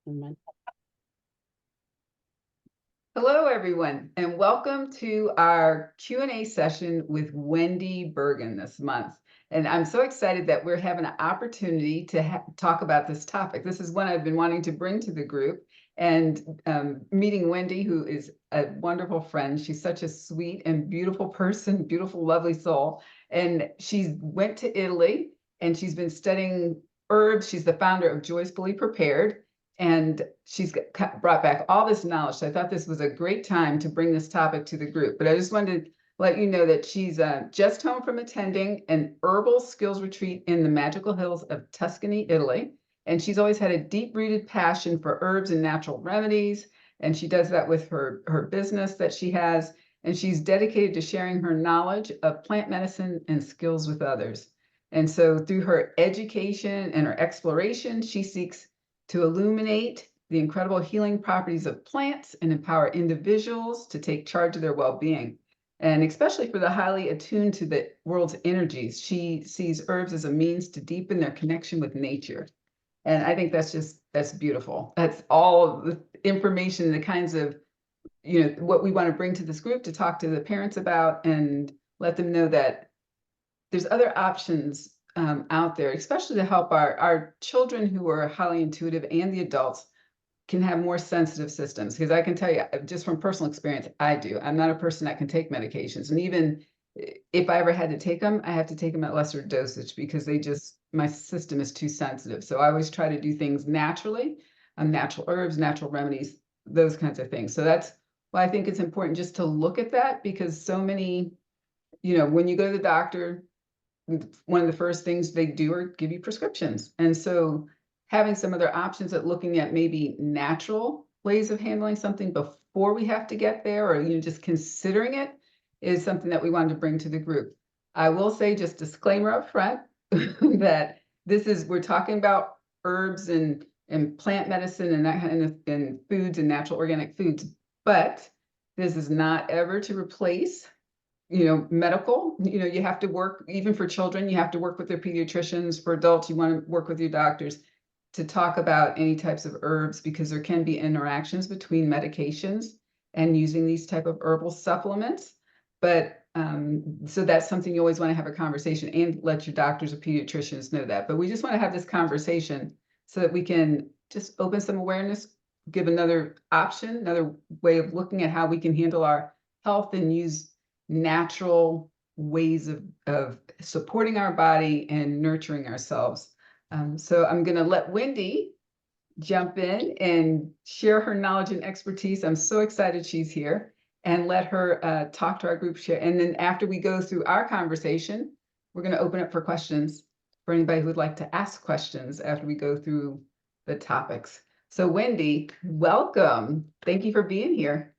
Amen. Hello, everyone, and welcome to our Q&A session with Wendi Bergen this month. And I'm so excited that we're having an opportunity to talk about this topic. This is one I've been wanting to bring to the group, and meeting Wendi, who is a wonderful friend. She's such a sweet and beautiful person, beautiful, lovely soul. And she went to Italy, and she's been studying herbs. She's the founder of Joyfully Prepared, and she's brought back all this knowledge. So I thought this was a great time to bring this topic to the group. But I just wanted to let you know that she's just home from attending an herbal skills retreat in the magical hills of Tuscany, Italy. And she's always had a deep-rooted passion for herbs and natural remedies. And she does that with her business that she has. And she's dedicated to sharing her knowledge of plant medicine and skills with others. And so through her education and her exploration, she seeks to illuminate the incredible healing properties of plants and empower individuals to take charge of their well-being. And especially for the highly attuned to the world's energies, she sees herbs as a means to deepen their connection with nature. And I think that's beautiful. That's all the information, the kinds of, what we want to bring to this group to talk to the parents about and let them know that there's other options out there, especially to help our children who are highly intuitive and the adults can have more sensitive systems. Because I can tell you, just from personal experience, I do. I'm not a person that can take medications. And even if I ever had to take them, I have to take them at lesser dosage because my system is too sensitive. So I always try to do things naturally, natural herbs, natural remedies, those kinds of things. So that's why I think it's important just to look at that, because so many, when you go to the doctor, one of the first things they do are give you prescriptions. And so having some other options at looking at maybe natural ways of handling something before we have to get there, or just considering it, is something that we wanted to bring to the group. I will say, just disclaimer up front, that we're talking about herbs and plant medicine and that kind of, and foods and natural organic foods, but this is not ever to replace medical. You have to work, even for children, you have to work with their pediatricians. For adults, you want to work with your doctors to talk about any types of herbs, because there can be interactions between medications and using these type of herbal supplements. But so that's something you always want to have a conversation and let your doctors or pediatricians know that. But we just want to have this conversation so that we can just open some awareness, give another option, another way of looking at how we can handle our health and use natural ways of supporting our body and nurturing ourselves. So I'm going to let Wendi jump in and share her knowledge and expertise. I'm so excited she's here, and let her talk to our group, share. And then after we go through our conversation, we're going to open up for questions for anybody who would like to ask questions after we go through the topics. So Wendi, welcome. Thank you for being here.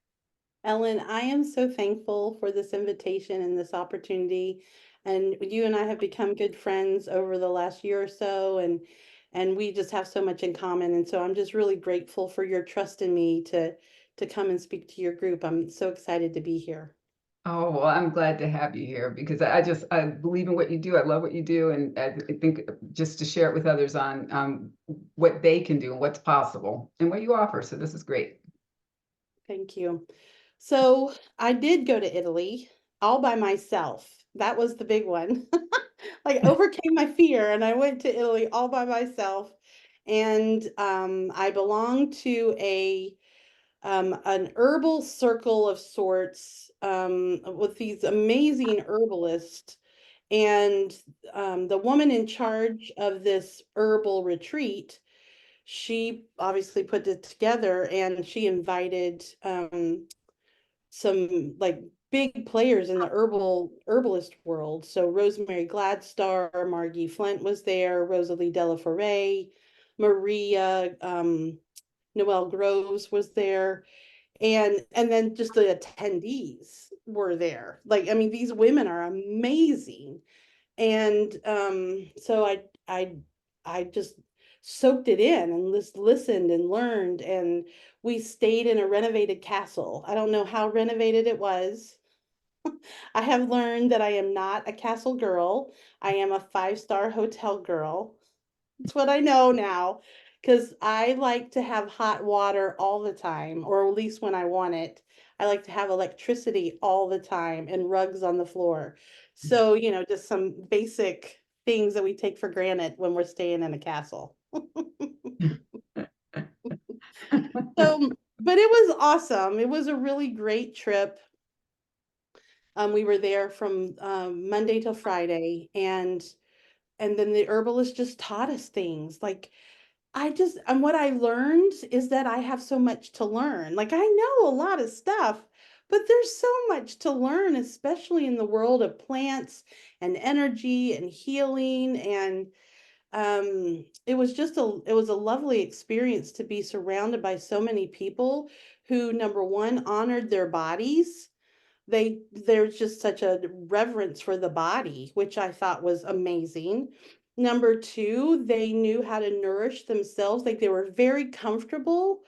Ellen, I am so thankful for this invitation and this opportunity. And you and I have become good friends over the last year or so, and we just have so much in common. And so I'm just really grateful for your trust in me to come and speak to your group. I'm so excited to be here. Oh, well, I'm glad to have you here, because I believe in what you do. I love what you do. And I think just to share it with others on what they can do and what's possible and what you offer. So this is great. Thank you. So I did go to Italy all by myself. That was the big one. Like overcame my fear and I went to Italy all by myself. And I belong to a an herbal circle of sorts with these amazing herbalists. And the woman in charge of this herbal retreat, she obviously put it together and she invited some like big players in the herbalist world. So Rosemary Gladstar, Margie Flint was there, Rosalie Della Foray, Maria Noelle Groves was there, and then just the attendees were there. Like, I mean, these women are amazing. And so I just soaked it in and listened and learned, and we stayed in a renovated castle. I don't know how renovated it was. I have learned that I am not a castle girl. I am a five-star hotel girl. It's what I know now. because I like to have hot water all the time, or at least when I want it. I like to have electricity all the time and rugs on the floor. So, just some basic things that we take for granted when we're staying in a castle. So, but it was awesome. It was a really great trip. We were there from Monday till Friday, and then the herbalist just taught us things. Like and what I learned is that I have so much to learn. Like I know a lot of stuff, but there's so much to learn, especially in the world of plants and energy and healing. And it was a lovely experience to be surrounded by so many people who, number one, honored their bodies. There's just such a reverence for the body, which I thought was amazing. Number two, they knew how to nourish themselves. Like they were very comfortable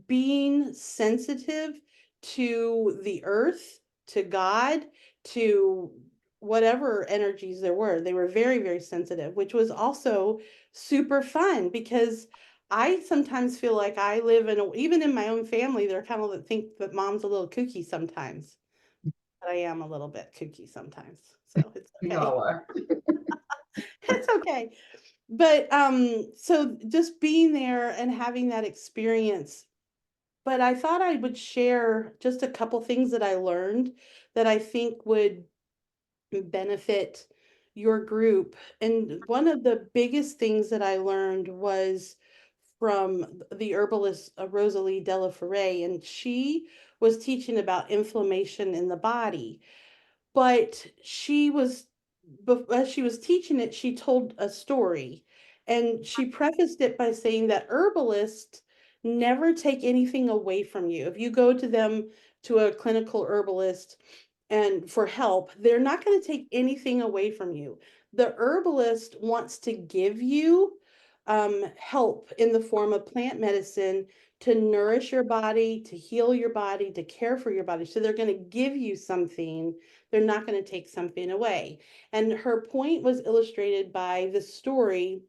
being sensitive to the earth, to God, to whatever energies there were. They were very, very sensitive, which was also super fun because I sometimes feel like I live even in my own family, they're kind of think that mom's a little kooky sometimes. But I am a little bit kooky sometimes, so it's We okay. all are. It's okay. But so just being there and having that experience, but I thought I would share just a couple things that I learned that I think would benefit your group. And one of the biggest things that I learned was from the herbalist Rosalie Della Foret, and she was teaching about inflammation in the body. But as she was teaching it, she told a story, and she prefaced it by saying that herbalists never take anything away from you. If you go to them, to a clinical herbalist and for help, they're not going to take anything away from you. The herbalist wants to give you help in the form of plant medicine to nourish your body, to heal your body, to care for your body. So they're going to give you something, they're not going to take something away. And her point was illustrated by the story.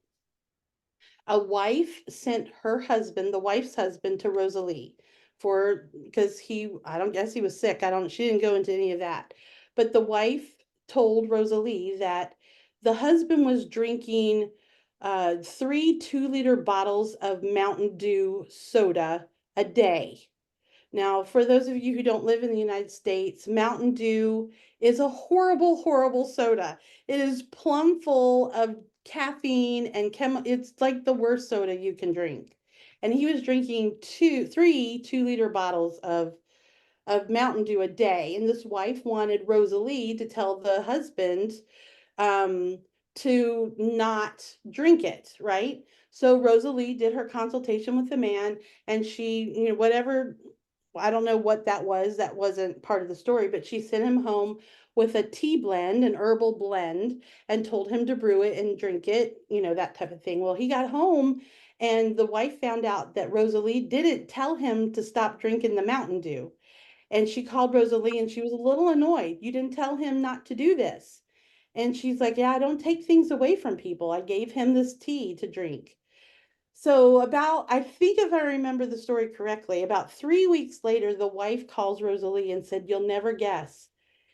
A wife sent her husband, the wife's husband, to Rosalie because I don't guess he was sick. She didn't go into any of that. But the wife told Rosalie that the husband was drinking 3 2-liter bottles of Mountain Dew soda a day. Now, for those of you who don't live in the United States, Mountain Dew is a horrible, horrible soda. It is plumb full of caffeine and it's like the worst soda you can drink. And he was drinking 3 2-liter bottles of Mountain Dew a day. And this wife wanted Rosalie to tell the husband um, to not drink it, right? So Rosalie did her consultation with the man, and she, whatever, I don't know what that was. That wasn't part of the story, but she sent him home with a tea blend, an herbal blend, and told him to brew it and drink it, that type of thing. Well, he got home and the wife found out that Rosalie didn't tell him to stop drinking the Mountain Dew. And she called Rosalie and she was a little annoyed. You didn't tell him not to do this. And she's like, yeah, I don't take things away from people. I gave him this tea to drink. So I think if I remember the story correctly, about 3 weeks later, the wife calls Rosalie and said, you'll never guess.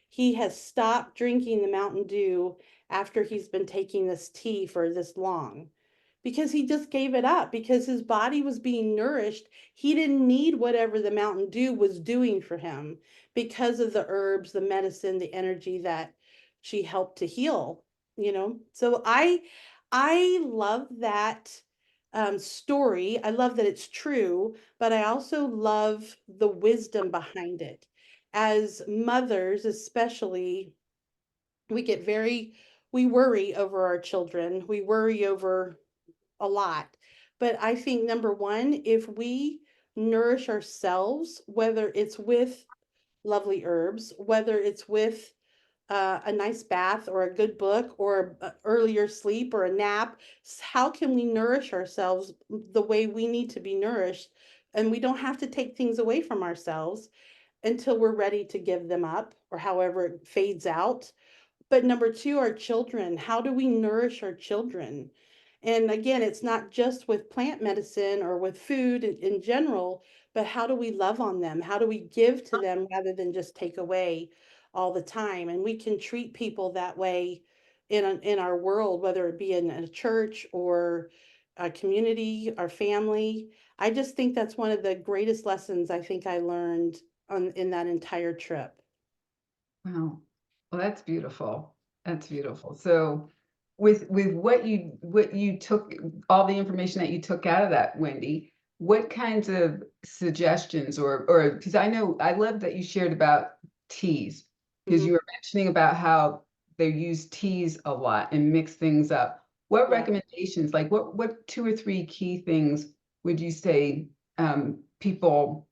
He has stopped drinking the Mountain Dew after he's been taking this tea for this long because he just gave it up because his body was being nourished. He didn't need whatever the Mountain Dew was doing for him because of the herbs, the medicine, the energy that she helped to heal. So I love that story. I love that it's true, but I also love the wisdom behind it. As mothers, especially, we get we worry over our children. We worry over a lot. But I think number one, if we nourish ourselves, whether it's with lovely herbs, whether it's with a nice bath or a good book or earlier sleep or a nap, how can we nourish ourselves the way we need to be nourished? And we don't have to take things away from ourselves until we're ready to give them up or however it fades out. But number two, our children. How do we nourish our children? And again, it's not just with plant medicine or with food in general, but how do we love on them? How do we give to them rather than just take away all the time? And we can treat people that way in our world, whether it be in a church or a community, our family. I just think that's one of the greatest lessons I think I learned in that entire trip. Wow. Well, that's beautiful. That's beautiful. So with what you took, all the information that you took out of that, Wendy, what kinds of suggestions or because I know I love that you shared about teas, because Mhm. you were mentioning about how they use teas a lot and mix things up. What Yeah. recommendations, like what two or three key things would you say people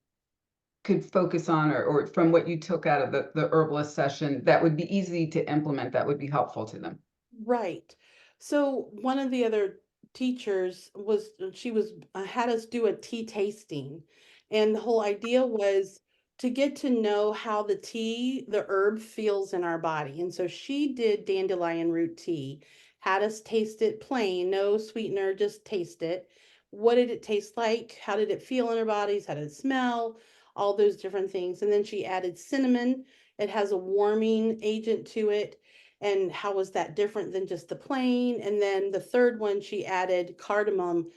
could focus on, or from what you took out of the herbalist session that would be easy to implement, that would be helpful to them? Right. So one of the other teachers was she was had us do a tea tasting, and the whole idea was to get to know how the herb feels in our body. And so she did dandelion root tea, had us taste it plain, no sweetener, just taste it. What did it taste like? How did it feel in our bodies? How did it smell? All those different things. And then she added cinnamon. It has a warming agent to it, and how was that different than just the plain? And then the third one, she added cardamom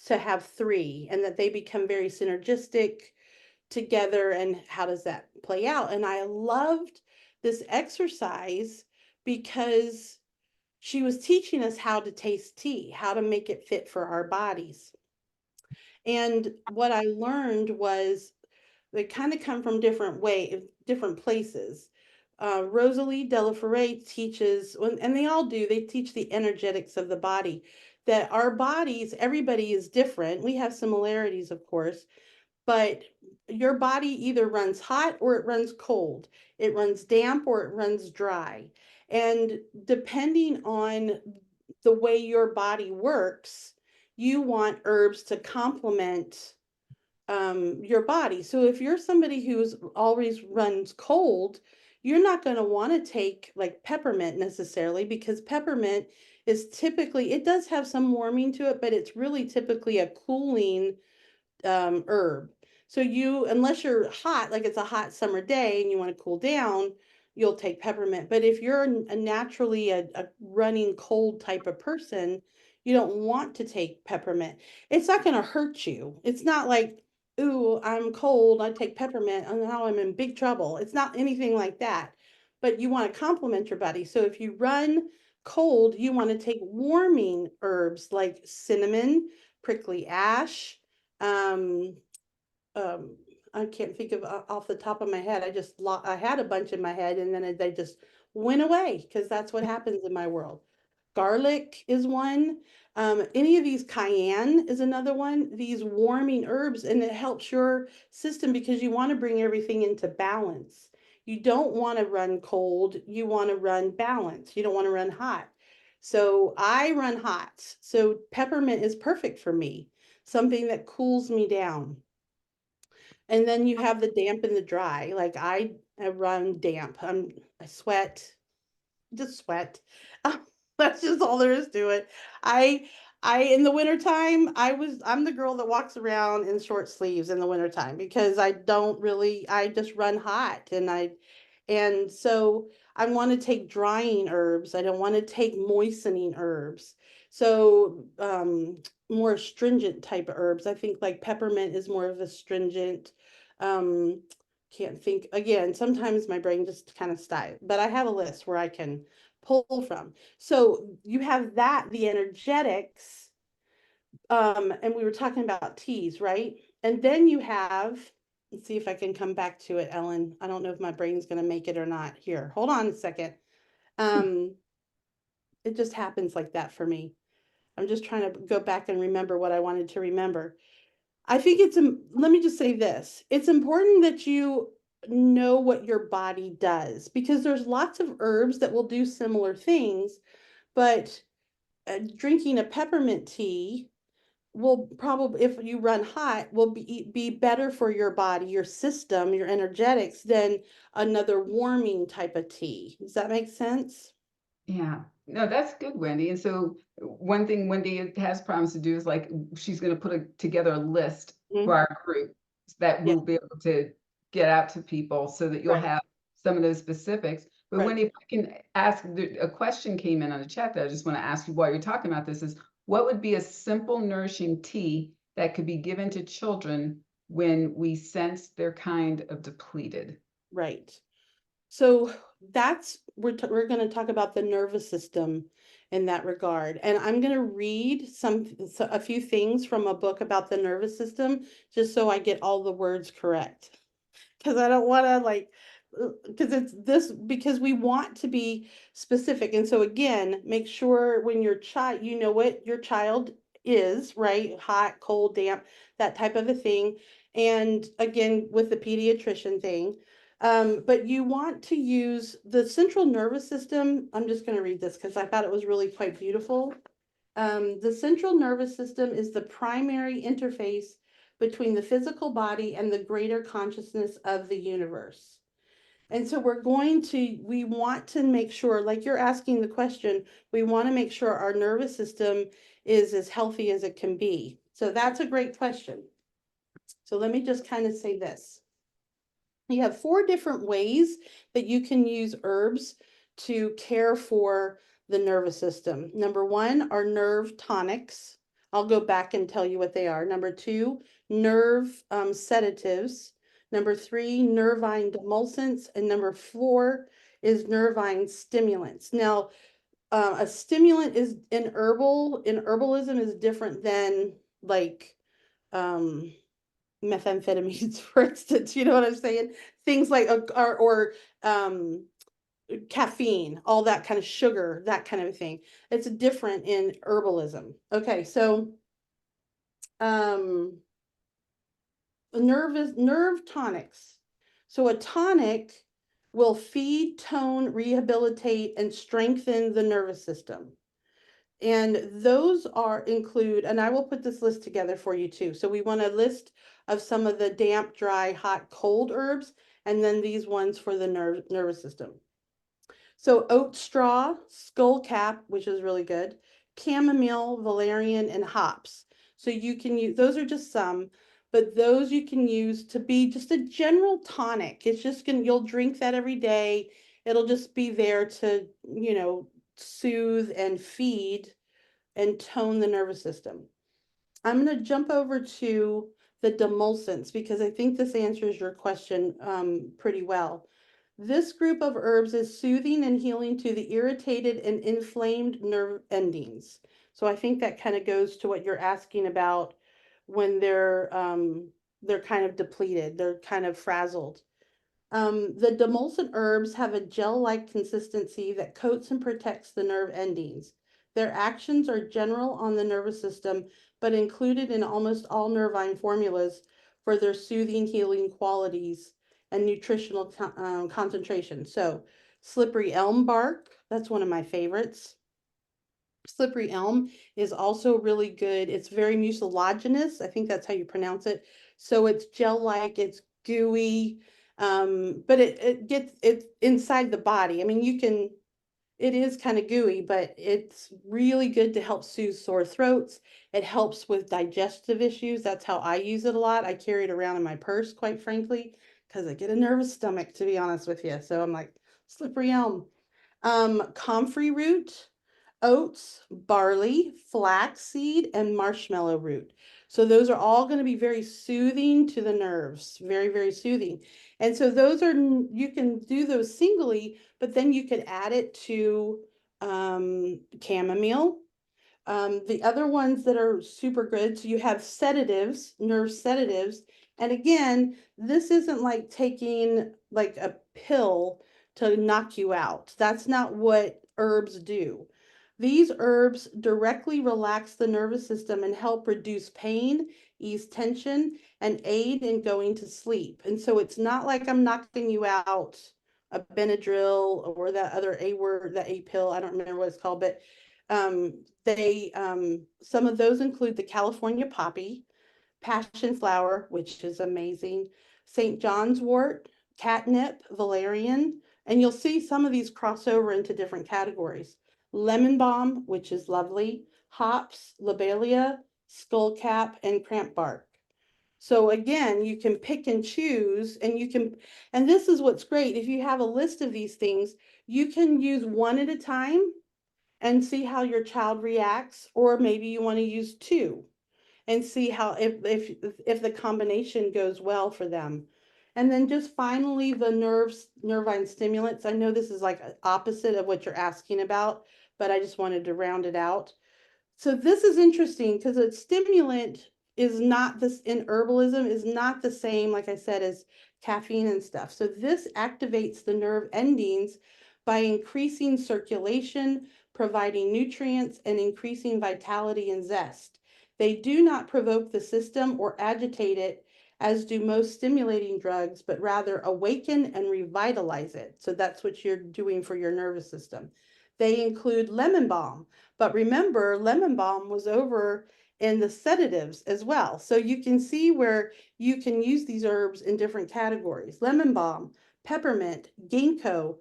to have three, and that they become very synergistic together. And how does that play out? And I loved this exercise because she was teaching us how to taste tea, how to make it fit for our bodies. And what I learned was they kind of come from different places. Rosalie de teaches, and they all do, they teach the energetics of the body, that our bodies, everybody is different. We have similarities, of course, but your body either runs hot or it runs cold. It runs damp or it runs dry. And depending on the way your body works, you want herbs to complement your body. So if you're somebody who's always runs cold, you're not going to want to take like peppermint necessarily, because peppermint is typically, it does have some warming to it, but it's really typically a cooling herb. So you, unless you're hot, like it's a hot summer day and you want to cool down, you'll take peppermint. But if you're a naturally a running cold type of person, you don't want to take peppermint. It's not going to hurt you. It's not like, ooh, I'm cold, I take peppermint, and now I'm in big trouble. It's not anything like that. But you want to complement your body. So if you run cold, you want to take warming herbs like cinnamon, prickly ash, um, um, I can't think of off the top of my head. I had a bunch in my head, and then they just went away because that's what happens in my world. Garlic is one. Any of these, cayenne is another one. These warming herbs, and it helps your system because you want to bring everything into balance. You don't want to run cold. You want to run balance. You don't want to run hot. So I run hot. So peppermint is perfect for me, something that cools me down. And then you have the damp and the dry. Like I run damp. I sweat, just sweat. That's just all there is to it. I I in the wintertime, I'm the girl that walks around in short sleeves in the wintertime because I just run hot, and so I want to take drying herbs. I don't want to take moistening herbs. So more stringent type of herbs. I think like peppermint is more of a stringent. Um can't think again. Sometimes my brain just kind of sties, but I have a list where I can pull from. So you have that, the energetics, and we were talking about teas, right? And then you have, let's see if I can come back to it, Ellen. I don't know if my brain's going to make it or not. Here, hold on a second. Um, it just happens like that for me. I'm just trying to go back and remember what I wanted to remember. I think let me just say this. It's important that you know what your body does, because there's lots of herbs that will do similar things, but drinking a peppermint tea will probably, if you run hot, will be better for your body, your system, your energetics than another warming type of tea. Does that make sense? Yeah, No, that's good, Wendy. And so one thing Wendy has promised to do is like she's going to together a list for Mhm. our group that Yeah, we'll be able to get out to people so that you'll right, have some of those specifics. But right. Wendy, if I can ask, a question came in on the chat that I just want to ask you while you're talking about this is what would be a simple, nourishing tea that could be given to children when we sense they're kind of depleted? Right. So that's we're going to talk about the nervous system in that regard. And I'm going to read a few things from a book about the nervous system just so I get all the words correct. Because I don't want to like because it's this because we want to be specific. And so again, make sure when your child you know what your child is, right? Hot, cold, damp, that type of a thing. And again, with the pediatrician thing. But you want to use the central nervous system. I'm just going to read this because I thought it was really quite beautiful. The central nervous system is the primary interface between the physical body and the greater consciousness of the universe. And so we want to make sure, like you're asking the question, we want to make sure our nervous system is as healthy as it can be. So that's a great question. So let me just kind of say this. You have 4 different ways that you can use herbs to care for the nervous system. Number 1 are nerve tonics. I'll go back and tell you what they are. Number 2, nerve sedatives. Number 3, nervine demulcents. And number 4 is nervine stimulants. Now, a stimulant is in herbalism is different than like um methamphetamines, for instance, you know what I'm saying? Things like or caffeine, all that kind of sugar, that kind of thing. It's different in herbalism. Okay, so um nerve tonics. So a tonic will feed, tone, rehabilitate, and strengthen the nervous system. And those are include, and I will put this list together for you too. So we want a list of some of the damp, dry, hot, cold herbs, and then these ones for the nervous system. So oat straw, skullcap, which is really good, chamomile, valerian, and hops. So you can use, those are just some, but those you can use to be just a general tonic. It's just gonna, you'll drink that every day. It'll just be there to, soothe and feed and tone the nervous system. I'm going to jump over to the demulcents because I think this answers your question pretty well. This group of herbs is soothing and healing to the irritated and inflamed nerve endings. So I think that kind of goes to what you're asking about when they're kind of depleted, they're kind of frazzled. The demulcent herbs have a gel-like consistency that coats and protects the nerve endings. Their actions are general on the nervous system, but included in almost all nervine formulas for their soothing, healing qualities and nutritional concentration. So, slippery elm bark, that's one of my favorites. Slippery elm is also really good. It's very mucilaginous. I think that's how you pronounce it. So it's gel-like, it's gooey, but it gets it's inside the body. I mean, it is kind of gooey, but it's really good to help soothe sore throats. It helps with digestive issues. That's how I use it a lot. I carry it around in my purse, quite frankly, because I get a nervous stomach, to be honest with you. So I'm like, slippery elm. Comfrey root, oats, barley, flaxseed, and marshmallow root. So those are all going to be very soothing to the nerves, very, very soothing. And so those are, you can do those singly, but then you could add it to chamomile. The other ones that are super good, so you have sedatives, nerve sedatives. And again, this isn't like taking like a pill to knock you out. That's not what herbs do. These herbs directly relax the nervous system and help reduce pain, ease tension, and aid in going to sleep. And so it's not like I'm knocking you out, a Benadryl or that other A word, that A pill, I don't remember what it's called, but they some of those include the California poppy, passion flower, which is amazing, St. John's wort, catnip, valerian, and you'll see some of these cross over into different categories. lemon balm, which is lovely, hops, lobelia, skullcap, and cramp bark. So again, you can pick and choose, and and this is what's great. If you have a list of these things, you can use one at a time and see how your child reacts, or maybe you want to use two and see how if the combination goes well for them. And then just finally the nervine stimulants. I know this is like opposite of what you're asking about, but I just wanted to round it out. So this is interesting because a stimulant is not this in herbalism is not the same, like I said, as caffeine and stuff. So this activates the nerve endings by increasing circulation, providing nutrients, and increasing vitality and zest. They do not provoke the system or agitate it as do most stimulating drugs, but rather awaken and revitalize it. So that's what you're doing for your nervous system. They include lemon balm, but remember, lemon balm was over in the sedatives as well. So you can see where you can use these herbs in different categories. Lemon balm, peppermint, ginkgo,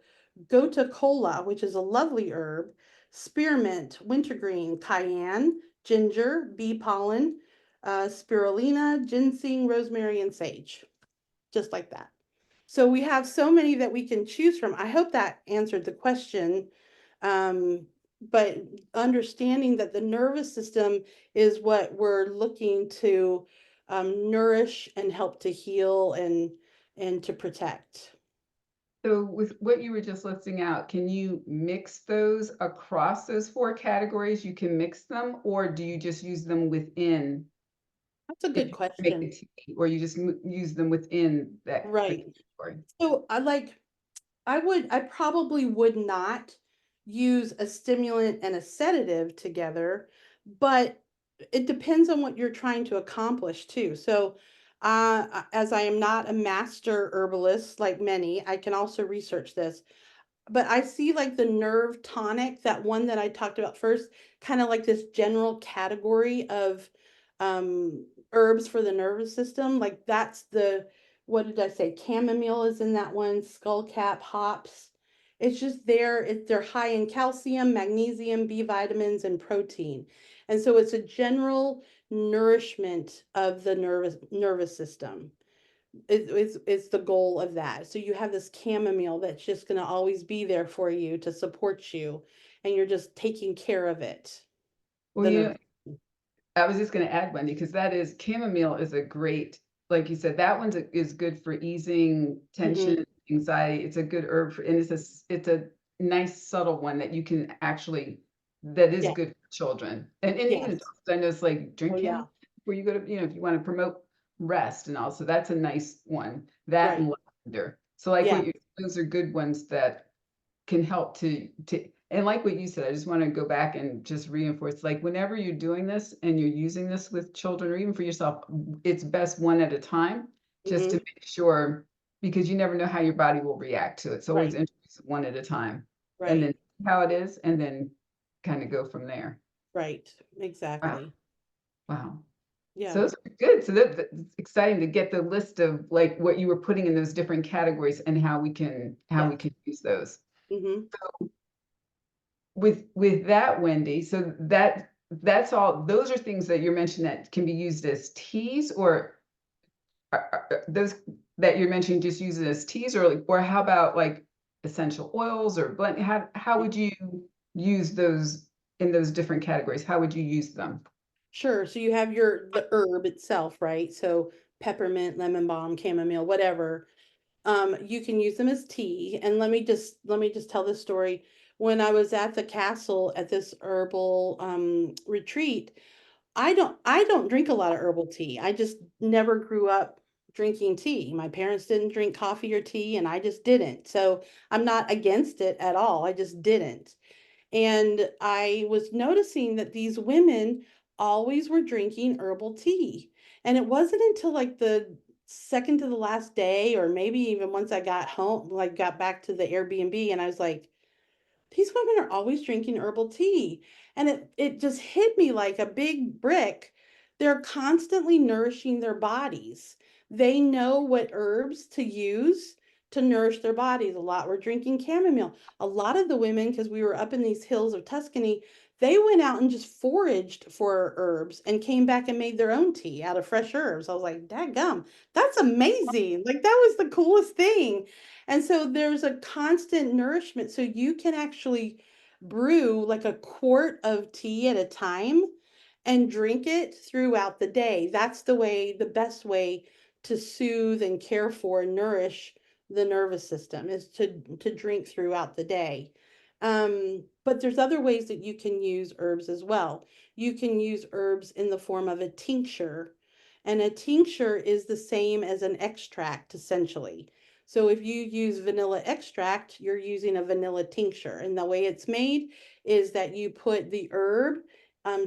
gota cola, which is a lovely herb, spearmint, wintergreen, cayenne, ginger, bee pollen, spirulina, ginseng, rosemary, and sage. Just like that. So we have so many that we can choose from. I hope that answered the question. But understanding that the nervous system is what we're looking to nourish and help to heal and to protect. So with what you were just listing out, can you mix those across those four categories? You can mix them, or do you just use them within That's a if good you make a question. tea, or you just use them within that the Right. category? So I probably would not use a stimulant and a sedative together, but it depends on what you're trying to accomplish too. So, as I am not a master herbalist like many, I can also research this, but I see like the nerve tonic, that one that I talked about first, kind of like this general category of herbs for the nervous system. Like that's what did I say? Chamomile is in that one, skullcap, hops. It's just they're high in calcium, magnesium, B vitamins, and protein. And so it's a general nourishment of the nervous system is the goal of that. So you have this chamomile that's just going to always be there for you to support you, and you're just taking care of it. Well, The nerve. I was just going to add, Wendy, because that is chamomile is a great, like you said, that one is good for easing Hmm. tension, anxiety. It's a good herb for, and it's a nice subtle one that you can actually that is Yeah. good for children and even Yes. adults. I know it's like Oh drink yeah. chamomile before you go to, if you want to promote rest and all. So that's a nice one. That Right. and lavender. So like Yeah. those are good ones that can help to and like what you said, I just want to go back and just reinforce, like whenever you're doing this and you're using this with children or even for yourself, it's best one at a time, just to Hmm. make sure, because you never know how your body will react to it. So always Right. introduce it one at a time and Right. then see how it is and then kind of go from there. Right. Wow. Exactly. Wow. So Yeah. those are good. So it's exciting to get the list of like what you were putting in those different categories and how Yeah. we can use those. Hmm. With that, Wendy, so that's all those are things that you're mentioning that can be used as teas, or those that you're mentioning just use it as teas, or like, or how about like essential oils or blend, how would you use those in those different categories? How would you use them? Sure. So you have the herb itself, right? So peppermint, lemon balm, chamomile, whatever. You can use them as tea. And let me just tell this story. When I was at the castle at this herbal retreat, I don't drink a lot of herbal tea. I just never grew up drinking tea. My parents didn't drink coffee or tea, and I just didn't. So I'm not against it at all. I just didn't. And I was noticing that these women always were drinking herbal tea. And it wasn't until like the second to the last day, or maybe even once I got home, like got back to the Airbnb, and I was like, these women are always drinking herbal tea. And it just hit me like a big brick. They're constantly nourishing their bodies. They know what herbs to use to nourish their bodies. A lot were drinking chamomile. A lot of the women, because we were up in these hills of Tuscany, they went out and just foraged for herbs and came back and made their own tea out of fresh herbs. I was like, dadgum, that's amazing. Like that was the coolest thing. And so there's a constant nourishment. So you can actually brew like a quart of tea at a time and drink it throughout the day. That's the best way to soothe and care for and nourish the nervous system is to drink throughout the day. But there's other ways that you can use herbs as well. You can use herbs in the form of a tincture, and a tincture is the same as an extract essentially. So if you use vanilla extract, you're using a vanilla tincture, and the way it's made is that you put the herb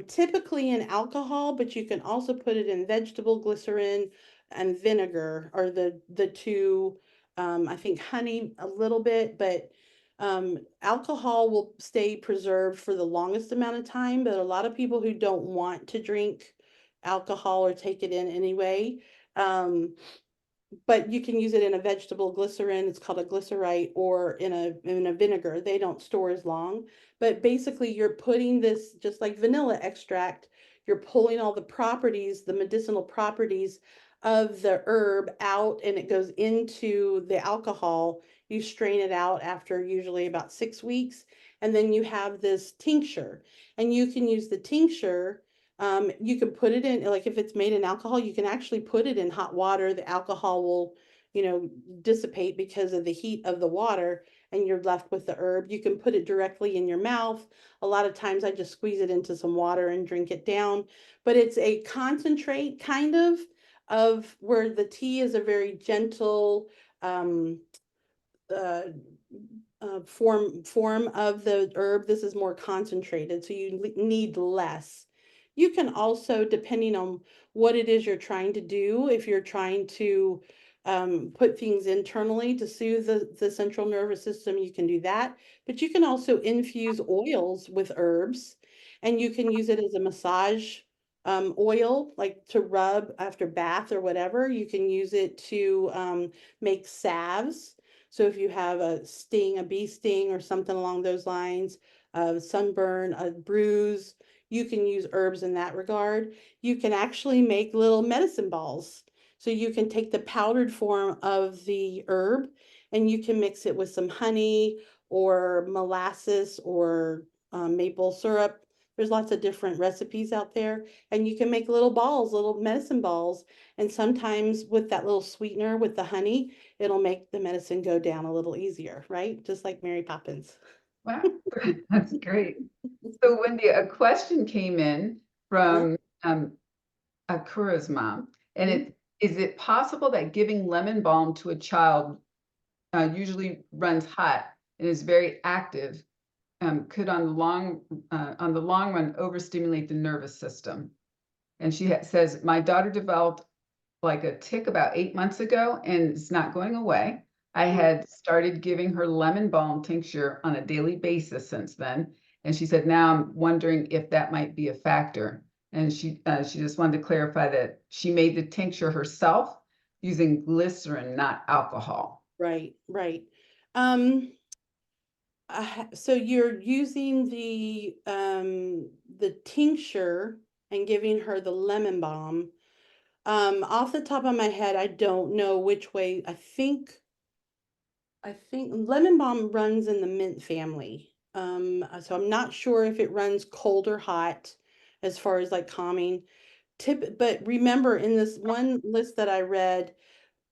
typically in alcohol, but you can also put it in vegetable glycerin and vinegar are the two. I think honey a little bit, but alcohol will stay preserved for the longest amount of time. But a lot of people who don't want to drink alcohol or take it in anyway, um, but you can use it in a vegetable glycerin. It's called a glycerite, or in a vinegar. They don't store as long. But basically, you're putting this just like vanilla extract. You're pulling all the properties, the medicinal properties of the herb out, and it goes into the alcohol. You strain it out after usually about 6 weeks, and then you have this tincture, and you can use the tincture. You can put it in, like if it's made in alcohol, you can actually put it in hot water. The alcohol will, dissipate because of the heat of the water, and you're left with the herb. You can put it directly in your mouth. A lot of times I just squeeze it into some water and drink it down. But it's a concentrate kind of where the tea is a very gentle, um, uh, form of the herb. This is more concentrated, so you need less. You can also, depending on what it is you're trying to do, if you're trying to put things internally to soothe the central nervous system, you can do that. But you can also infuse oils with herbs, and you can use it as a massage oil, like to rub after bath or whatever. You can use it to make salves. So if you have a bee sting or something along those lines, a sunburn, a bruise, you can use herbs in that regard. You can actually make little medicine balls. So you can take the powdered form of the herb and you can mix it with some honey or molasses or maple syrup. There's lots of different recipes out there, and you can make little balls, little medicine balls. And sometimes with that little sweetener with the honey, it'll make the medicine go down a little easier, right? Just like Mary Poppins. Wow, that's great. So Wendy, a question came in Uh-huh. from Akura's mom, and Mhm. is it possible that giving lemon balm to a child usually runs hot and is very active, could on the long run overstimulate the nervous system? And she says, my daughter developed like a tick about 8 months ago, and it's not going away. I had started giving her lemon balm tincture on a daily basis since then. And she said, now I'm wondering if that might be a factor. And she just wanted to clarify that she made the tincture herself using glycerin, not alcohol. Right, right. Um, so you're using the tincture and giving her the lemon balm. Off the top of my head, I don't know which way. I think lemon balm runs in the mint family. So I'm not sure if it runs cold or hot as far as like calming. But remember in this one list that I read,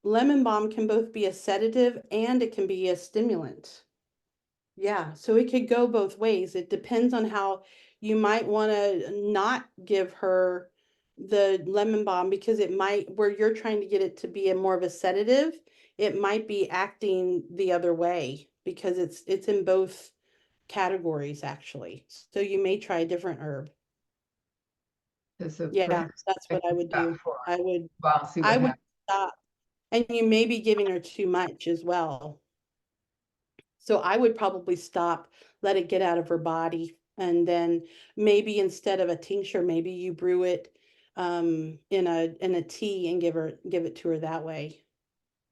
lemon balm can both be a sedative and it can be a stimulant. Yeah, so it could go both ways. It depends on how you might want to not give her the lemon balm because it might, where you're trying to get it to be a more of a sedative, it might be acting the other way because it's in both categories actually. So you may try a different herb. So Yeah, perhaps that's I what I can would stop do. for I would a while, see what I would happens. stop. And you may be giving her too much as well. So I would probably stop, let it get out of her body, and then maybe instead of a tincture, maybe you brew it in a tea and give it to her that way.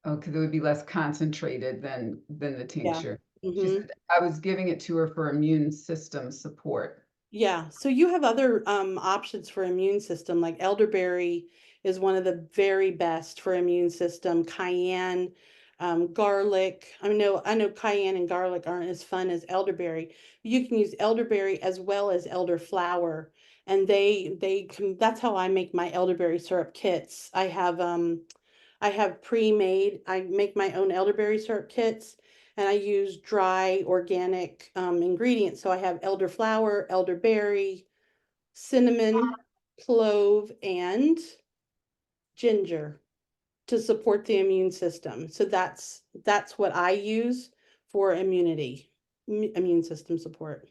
Oh, because it would be less concentrated than the Yeah. tincture. She Hmm. said I was giving it to her for immune system support. Yeah, so you have other options for immune system, like elderberry is one of the very best for immune system. Cayenne, garlic. I know cayenne and garlic aren't as fun as elderberry. You can use elderberry as well as elderflower, and they can. That's how I make my elderberry syrup kits. I have pre-made, I make my own elderberry syrup kits and I use dry organic ingredients. So I have elderflower, elderberry, cinnamon, clove, and ginger to support the immune system. So that's what I use for immune system support.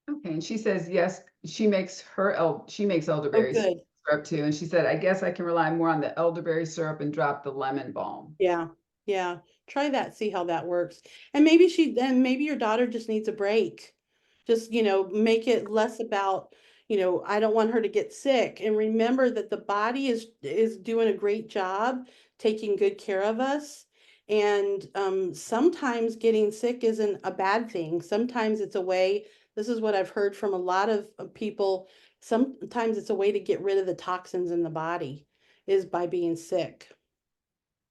Okay, and she says yes, she makes Oh, elderberry good. syrup too, and she said, "I guess I can rely more on the elderberry syrup and drop the lemon balm." Yeah, yeah. Try that, see how that works. And maybe your daughter just needs a break. Just, make it less about, I don't want her to get sick. And remember that the body is doing a great job taking good care of us. And sometimes getting sick isn't a bad thing. Sometimes it's a way, this is what I've heard from a lot of people. Sometimes it's a way to get rid of the toxins in the body is by being sick.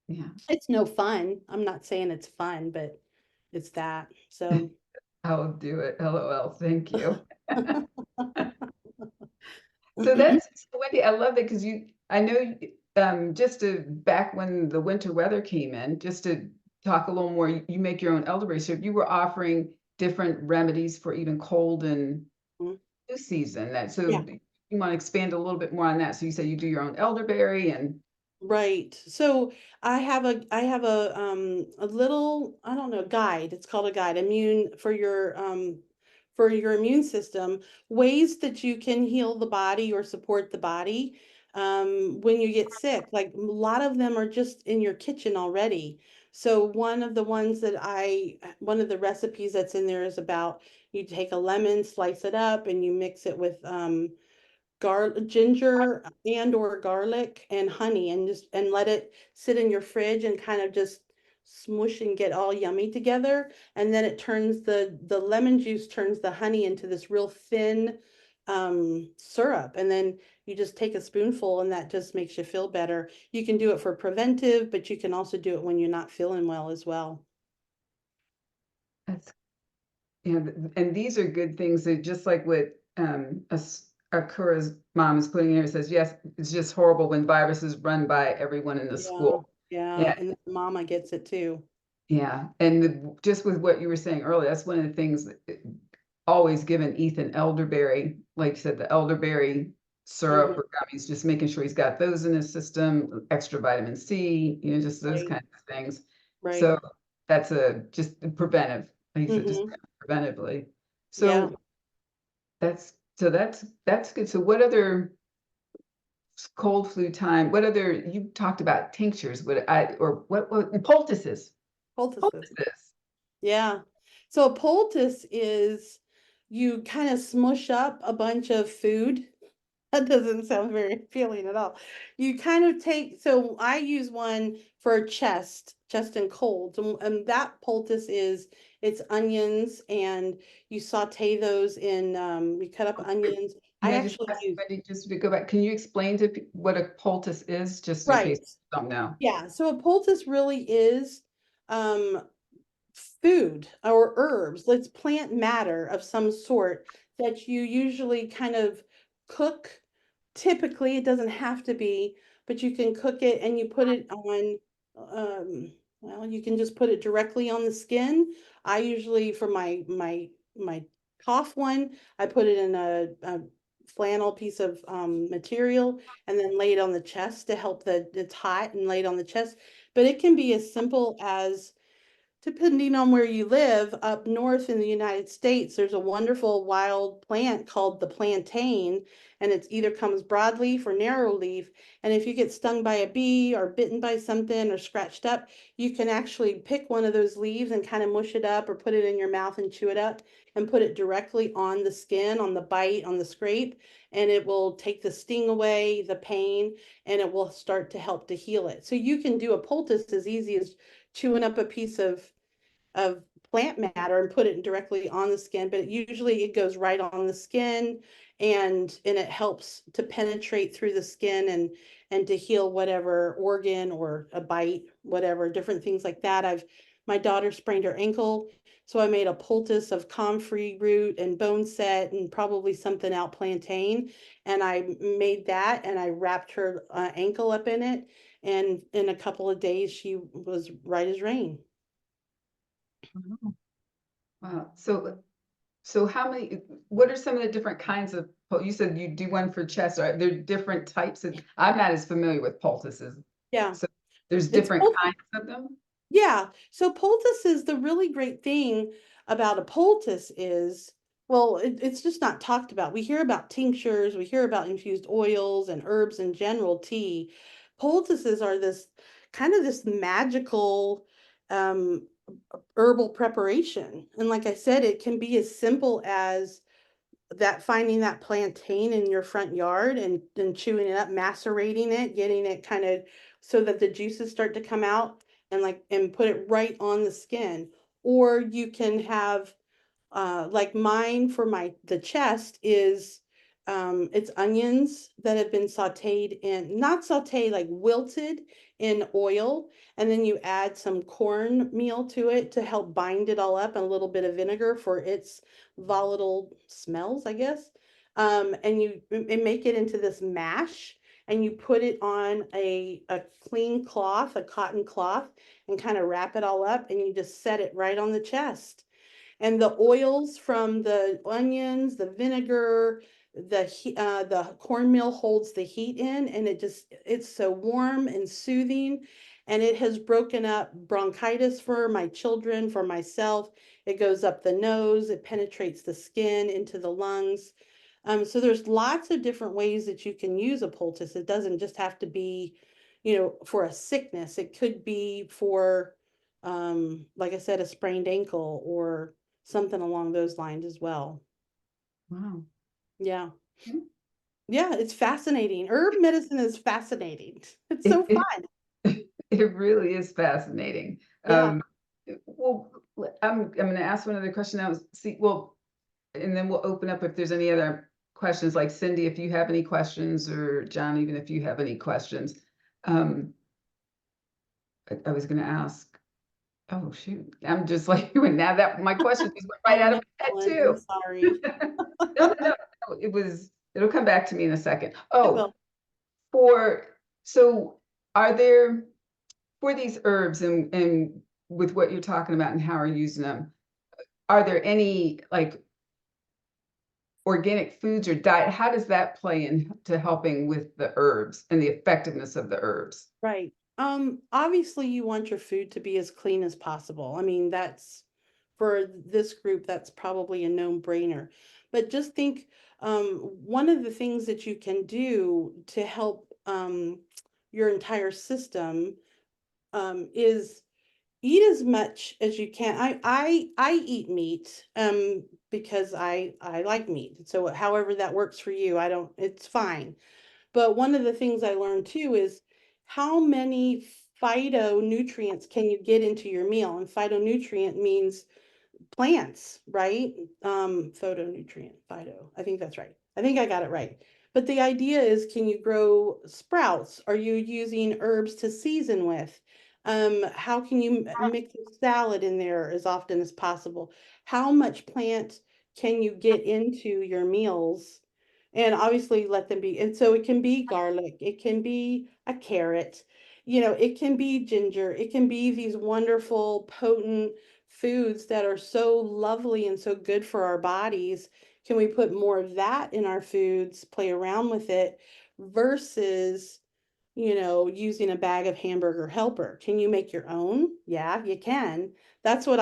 Yeah, It's no fun. I'm not saying it's fun, but it's that. So, I'll do it. LOL. Thank you. So so Wendy, I love that because I know just to back when the winter weather came in, just to talk a little more, you make your own elderberry syrup. You were offering different remedies for even cold and flu season. yeah. You want to expand a little bit more on that. So you say you do your own elderberry and Right. So I have a little, I don't know, guide. It's called a guide, for your immune system, ways that you can heal the body or support the body when you get sick. Like a lot of them are just in your kitchen already. So one of the recipes that's in there is about you take a lemon, slice it up, and you mix it with ginger and or garlic and honey and just and let it sit in your fridge and kind of just smush and get all yummy together, and then it turns the lemon juice turns the honey into this real thin syrup, and then you just take a spoonful and that just makes you feel better. You can do it for preventive, but you can also do it when you're not feeling well as well. that's and these are good things that just like what Akura's mom is putting in here says, yes, it's just horrible when viruses run by everyone in the Yeah, school. yeah, Yeah, and then mama gets it too. yeah. And just with what you were saying earlier, that's one of the things that always given Ethan elderberry, like you said, the elderberry syrup Hmm. or gummies, just making sure he's got those in his system, extra vitamin C, just those Right, kinds of things. right. So that's just preventive, like you said, just Hmm. preventively. Yeah. So that's good. So what other cold flu time? What other you talked about tinctures? What poultices? Poultices. Poultices. Yeah. So a poultice is you kind of smush up a bunch of food. That doesn't sound very appealing at all. You kind of so I use one for chest and colds. And that poultice it's onions and you saute those you cut up onions. Can I I just actually ask use, Wendy, just to go back, can you explain what a poultice is, just in case right. you don't know? Yeah. So a poultice really is, um, food or herbs, let's plant matter of some sort that you usually kind of cook. Typically, it doesn't have to be, but you can cook it and you put it on, well, you can just put it directly on the skin. I usually, for my cough one, I put it in a flannel piece of material and then lay it on the chest to help it's hot and lay it on the chest. But it can be as simple as depending on where you live, up north in the United States, there's a wonderful wild plant called the plantain, and it either comes broadleaf or narrow leaf. And if you get stung by a bee or bitten by something or scratched up, you can actually pick one of those leaves and kind of mush it up or put it in your mouth and chew it up and put it directly on the skin, on the bite, on the scrape, and it will take the sting away, the pain, and it will start to help to heal it. So you can do a poultice as easy as chewing up a piece of plant matter and put it directly on the skin, but usually it goes right on the skin, and it helps to penetrate through the skin and to heal whatever organ or a bite, whatever, different things like that. My daughter sprained her ankle, so I made a poultice of comfrey root and bone set and probably something out plantain, and I made that and I wrapped her ankle up in it, and in a couple of days she was right as rain. Oh, wow. So what are some of the different kinds of, you said you do one for chest, are there different types of, I'm not as familiar with poultices. Yeah, So there's it's different both. kinds of them? Yeah. So poultice is the really great thing about a poultice is, well, it's just not talked about. We hear about tinctures, we hear about infused oils and herbs in general, tea. Poultices are this kind of this magical um, herbal preparation. And like I said, it can be as simple as that finding that plantain in your front yard and chewing it up, macerating it, getting it kind of so that the juices start to come out and put it right on the skin. Or you can have like mine for the chest is it's onions that have been sauteed in, not sauteed, like wilted in oil, and then you add some cornmeal to it to help bind it all up, and a little bit of vinegar for its volatile smells, I guess. And you make it into this mash, and you put it on a clean cloth, a cotton cloth, and kind of wrap it all up, and you just set it right on the chest, and the oils from the onions, the vinegar, the cornmeal holds the heat in, and it's so warm and soothing, and it has broken up bronchitis for my children, for myself. It goes up the nose, it penetrates the skin into the lungs. So there's lots of different ways that you can use a poultice. It doesn't just have to be, for a sickness. It could be for, like I said, a sprained ankle or something along those lines as well. Wow. Yeah. Mm. Yeah, it's fascinating. Herb medicine is fascinating. It's so It, fun. it really is fascinating. Yeah. Well, I'm going to ask one other question now. Well, and then we'll open up if there's any other questions, like Cindy, if you have any questions, or John, even if you have any questions. Um, I was going to ask, oh, shoot. I'm just like, now that my question just went right Oh out no, of my head Ellen, I'm too. sorry. No, it'll come back to me in a second. I Oh, will. so are there, for these herbs and with what you're talking about and how we're using them, are there any like organic foods or diet? How does that play into helping with the herbs and the effectiveness of the herbs? Right. Obviously you want your food to be as clean as possible. I mean, that's for this group, that's probably a no-brainer. But just think, one of the things that you can do to help your entire system is eat as much as you can. I eat meat because I like meat. So however that works for you, I don't, it's fine. But one of the things I learned too is how many phytonutrients can you get into your meal? And phytonutrient means plants, right? Photonutrient, phyto. I think that's right. I think I got it right. But the idea is, can you grow sprouts? Are you using herbs to season with? How can you mix a salad in there as often as possible? How much plant can you get into your meals? And obviously let them be. And so it can be garlic, it can be a carrot, it can be ginger, it can be these wonderful, potent foods that are so lovely and so good for our bodies. Can we put more of that in our foods, play around with it versus using a bag of hamburger helper. Can you make your own? Yeah, you can. That's one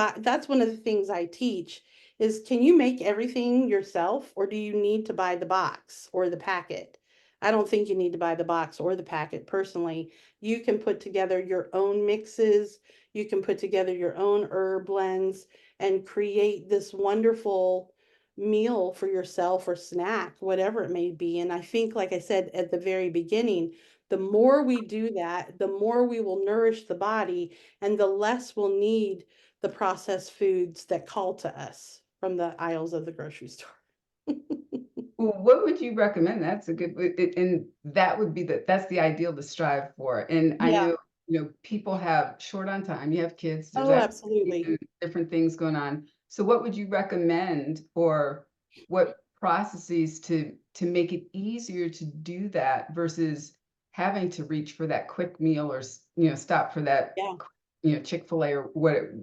of the things I teach is, can you make everything yourself, or do you need to buy the box or the packet? I don't think you need to buy the box or the packet personally. You can put together your own mixes, you can put together your own herb blends and create this wonderful meal for yourself or snack, whatever it may be. And I think, like I said at the very beginning, the more we do that, the more we will nourish the body and the less we'll need the processed foods that call to us from the aisles of the grocery store. Well, what would you recommend? That's a good, and that would be that's the ideal to strive for. And I Yeah. know, people have short on time. You have kids, there's Oh, activities absolutely. and different things going on. So what would you recommend, or what processes to make it easier to do that versus having to reach for that quick meal, or stop for that, Yeah. Chick-fil-A, or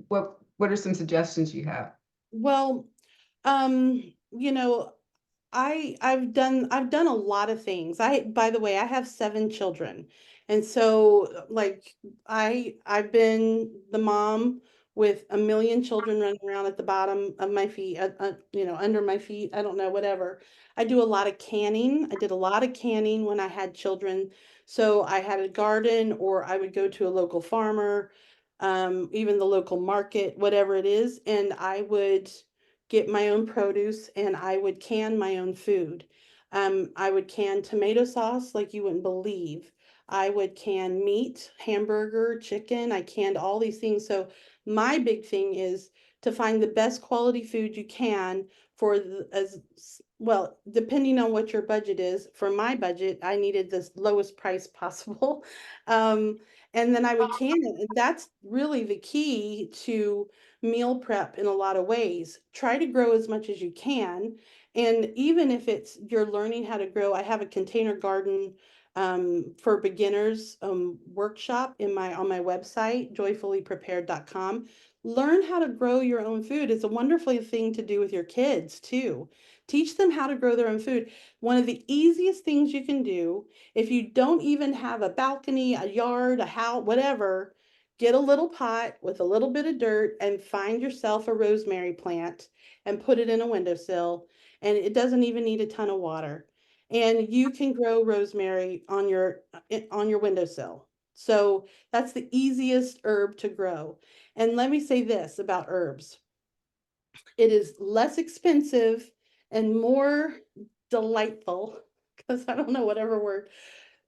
what are some suggestions you have? Well, you know, I've done a lot of things. By the way, I have 7 children. And so like I've been the mom with a million children running around at the bottom of my feet, under my feet, I don't know, whatever. I do a lot of canning. I did a lot of canning when I had children. So I had a garden, or I would go to a local farmer, even the local market, whatever it is, and I would get my own produce and I would can my own food. I would can tomato sauce like you wouldn't believe. I would can meat, hamburger, chicken. I canned all these things. So my big thing is to find the best quality food you can for as well, depending on what your budget is. For my budget, I needed the lowest price possible. Um, and then I would can it. And that's really the key to meal prep in a lot of ways. Try to grow as much as you can. And even if it's you're learning how to grow, I have a container garden for beginners workshop on my website, joyfullyprepared.com. Learn how to grow your own food. It's a wonderful thing to do with your kids too. Teach them how to grow their own food. One of the easiest things you can do, if you don't even have a balcony, a yard, a house, whatever, get a little pot with a little bit of dirt and find yourself a rosemary plant and put it in a windowsill. And it doesn't even need a ton of water. And you can grow rosemary on your windowsill. So that's the easiest herb to grow. And let me say this about herbs. It is less expensive and more delightful, because I don't know whatever word,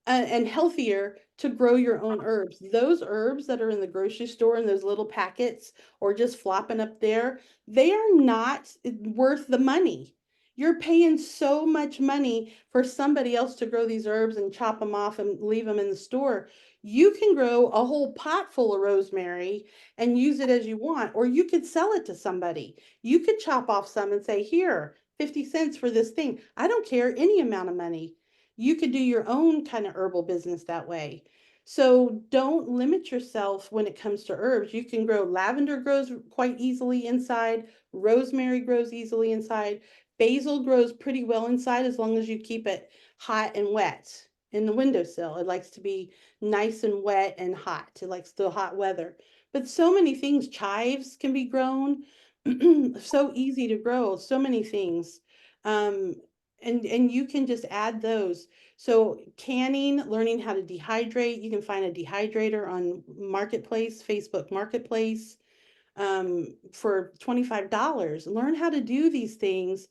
and healthier to grow your own herbs. Those herbs that are in the grocery store in those little packets or just flopping up there, they are not worth the money. You're paying so much money for somebody else to grow these herbs and chop them off and leave them in the store. You can grow a whole pot full of rosemary and use it as you want, or you could sell it to somebody. You could chop off some and say, here, 50 cents for this thing. I don't care, any amount of money. You could do your own kind of herbal business that way. So don't limit yourself when it comes to herbs. You can grow lavender, grows quite easily inside, rosemary grows easily inside, basil grows pretty well inside as long as you keep it hot and wet in the windowsill. It likes to be nice and wet and hot. It likes the hot weather. But so many things, chives can be grown. So easy to grow, so many things. Um, and you can just add those. So canning, learning how to dehydrate, you can find a dehydrator on Marketplace, Facebook Marketplace, for $25. Learn how to do these things.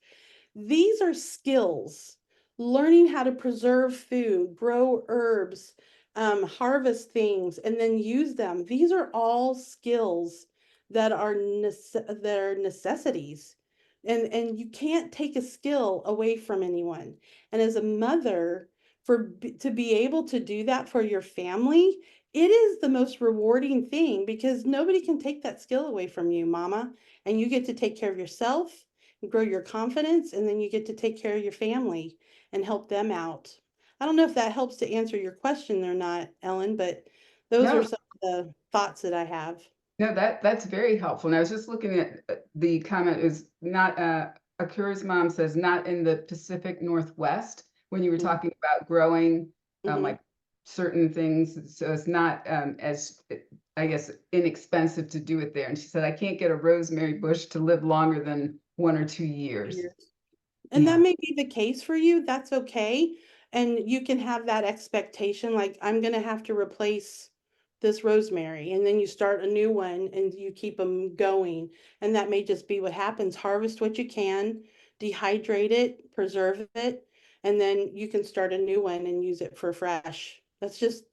These are skills. Learning how to preserve food, grow herbs, harvest things, and then use them. These are all skills that are they're necessities. And you can't take a skill away from anyone. And as a mother, to be able to do that for your family, it is the most rewarding thing because nobody can take that skill away from you, mama. And you get to take care of yourself, grow your confidence, and then you get to take care of your family and help them out. I don't know if that helps to answer your question or not, Ellen, but those are No, some of the thoughts that I have. no, that's very helpful. And I was just looking at the comment is not, Akira's mom says not in the Pacific Northwest when you were Mm-hmm. talking about growing, Mm-hmm. like certain things, so it's not as, I guess, inexpensive to do it there. And she said, I can't get a rosemary bush to live longer than 1 or 2 years. Years. And that Yeah. may be the case for you. That's okay. And you can have that expectation, like, I'm going to have to replace this rosemary. And then you start a new one and you keep them going. And that may just be what happens. Harvest what you can, dehydrate it, preserve it, and then you can start a new one and use it for fresh. That's just,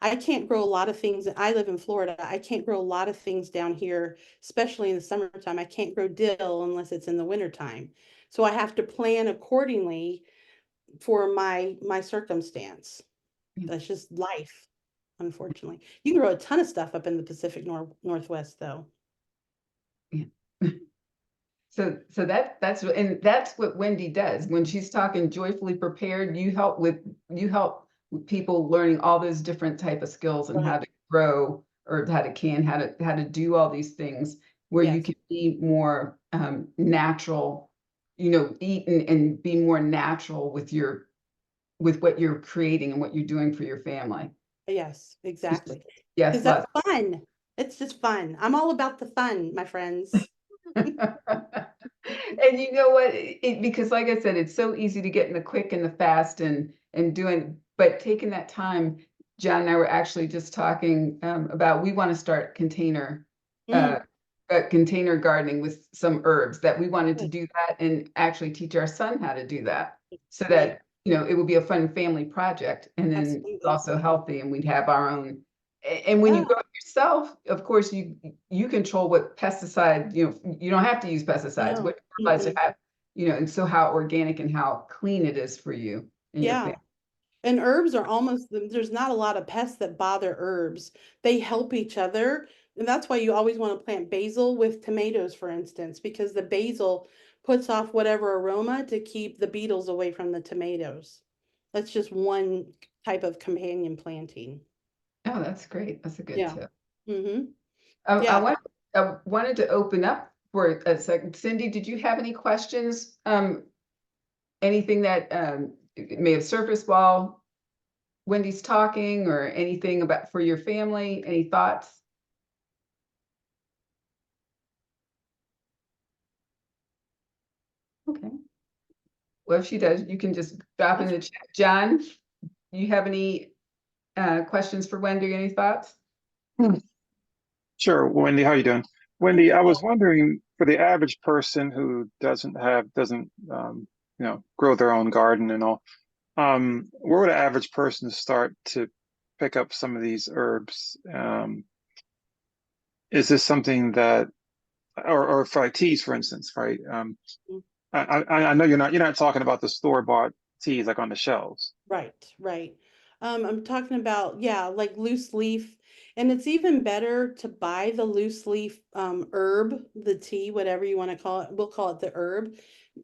I can't grow a lot of things. I live in Florida. I can't grow a lot of things down here, especially in the summertime. I can't grow dill unless it's in the wintertime. So I have to plan accordingly for my circumstance. Yeah. That's just life, unfortunately. You can grow a ton of stuff up in the Pacific Northwest, though. Yeah. So that's what Wendi does. When she's talking joyfully prepared, you help with people learning all those different type of skills and how Right. to grow or how to do all these things where you Yes. can be more natural, eat and be more natural with what you're creating and what you're doing for your family. Yes, It's just, exactly. Because yes, that's lots. fun. It's just fun. I'm all about the fun, my friends. And you know what? Because like I said, it's so easy to get in the quick and the fast and doing, but taking that time, John and I were actually just talking about we want to start Mm, container gardening with some herbs that we wanted to good. do that and actually teach our son how to do that so Right. that, it would be a fun family project and then it's Absolutely. also healthy and we'd have our own. And when you Yeah. grow it yourself, of course, you control what pesticide, you don't have to use pesticides, No. what fertilizer Mm-mm. have, and so how organic and how clean it is for you and your Yeah. family. And herbs are almost, there's not a lot of pests that bother herbs. They help each other. And that's why you always want to plant basil with tomatoes, for instance, because the basil puts off whatever aroma to keep the beetles away from the tomatoes. That's just one type of companion planting. Oh, that's great. That's a good Yeah. tip. Mm-hmm. Um, I Yeah. want, I wanted to open up for a second. Cindy, did you have any questions? Anything that may have surfaced while Wendy's talking or anything about for your family? Any thoughts? Okay. Well, if she does, you can just drop in the chat. John, you have any questions for Wendy? Any thoughts? Hmm. Sure, Wendy, how you doing? I'm Wendy, good. I was wondering for the average person who doesn't grow their own garden and all, where would an average person start to pick up some of these herbs? Is this something that, or for like teas, for instance, right? I know you're not talking about the store-bought teas like on the shelves. Right, right. I'm talking about, yeah, like loose leaf. And it's even better to buy the loose leaf herb, the tea, whatever you want to call it. We'll call it the herb.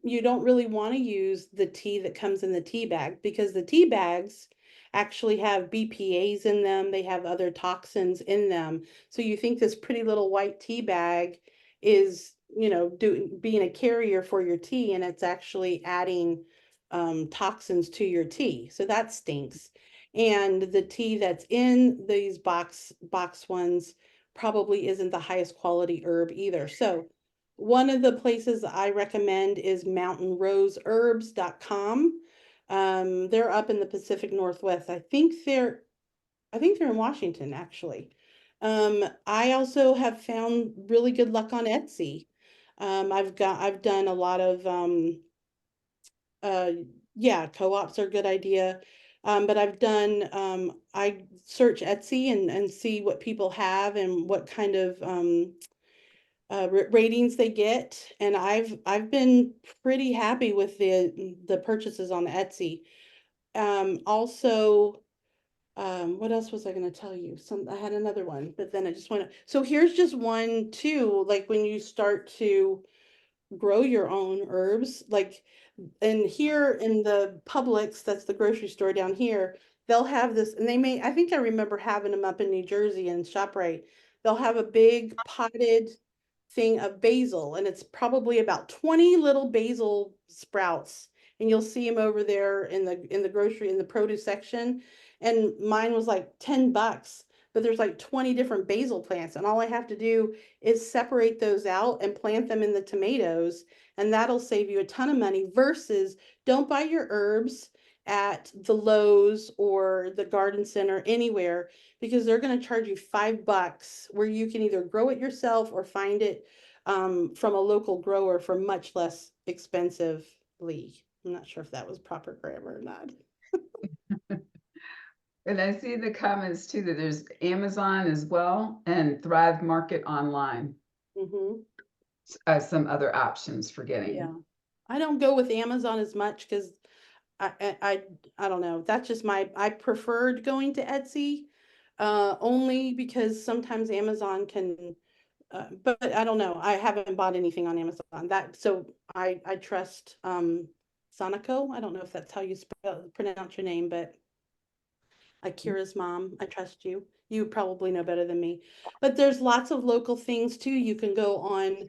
You don't really want to use the tea that comes in the tea bag because the tea bags actually have BPA's in them. They have other toxins in them. So you think this pretty little white tea bag is, being a carrier for your tea, and it's actually adding toxins to your tea. So that stinks. And the tea that's in these box ones probably isn't the highest quality herb either. So one of the places I recommend is mountainroseherbs.com. They're up in the Pacific Northwest. I think they're in Washington actually. I also have found really good luck on Etsy. I've done a lot of uh, yeah, co-ops are a good idea. But I search Etsy and see what people have and what kind of ratings they get. And I've been pretty happy with the purchases on Etsy. Also, what else was I going to tell you? I had another one, but then I just want to. So here's just one too. Like when you start to grow your own herbs, like and here in the Publix, that's the grocery store down here, they'll have this, and I think I remember having them up in New Jersey in ShopRite. They'll have a big potted thing of basil, and it's probably about 20 little basil sprouts, and you'll see them over there in the produce section. and mine was like $10, but there's like 20 different basil plants, and all I have to do is separate those out and plant them in the tomatoes, and that'll save you a ton of money. Versus, don't buy your herbs at the Lowe's or the garden center anywhere, because they're going to charge you $5, where you can either grow it yourself or find it from a local grower for much less expensively. I'm not sure if that was proper grammar or not. And I see in the comments too that there's Amazon as well and Thrive Market online. Some other options for getting. Yeah, I don't go with Amazon as much because I don't know. That's just I preferred going to Etsy, only because sometimes Amazon can, but I don't know. I haven't bought anything on Amazon. So I trust Sonico. I don't know if that's how you pronounce your name, but Akira's mom, I trust you. You probably know better than me. But there's lots of local things too. You can go on,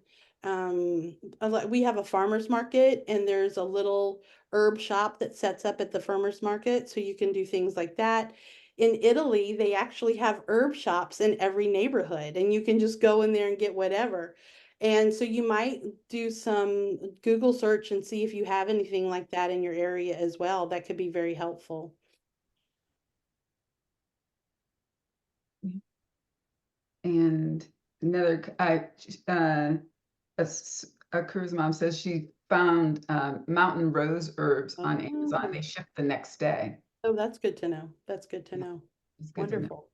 we have a farmer's market, and there's a little herb shop that sets up at the farmer's market. So you can do things like that. In Italy, they actually have herb shops in every neighborhood, and you can just go in there and get whatever. And so you might do some Google search and see if you have anything like that in your area as well. That could be very helpful. And another, a cruise mom says she found mountain rose herbs on Amazon. They ship the next day. Oh, that's good to know. That's good to know. It's good Wonderful.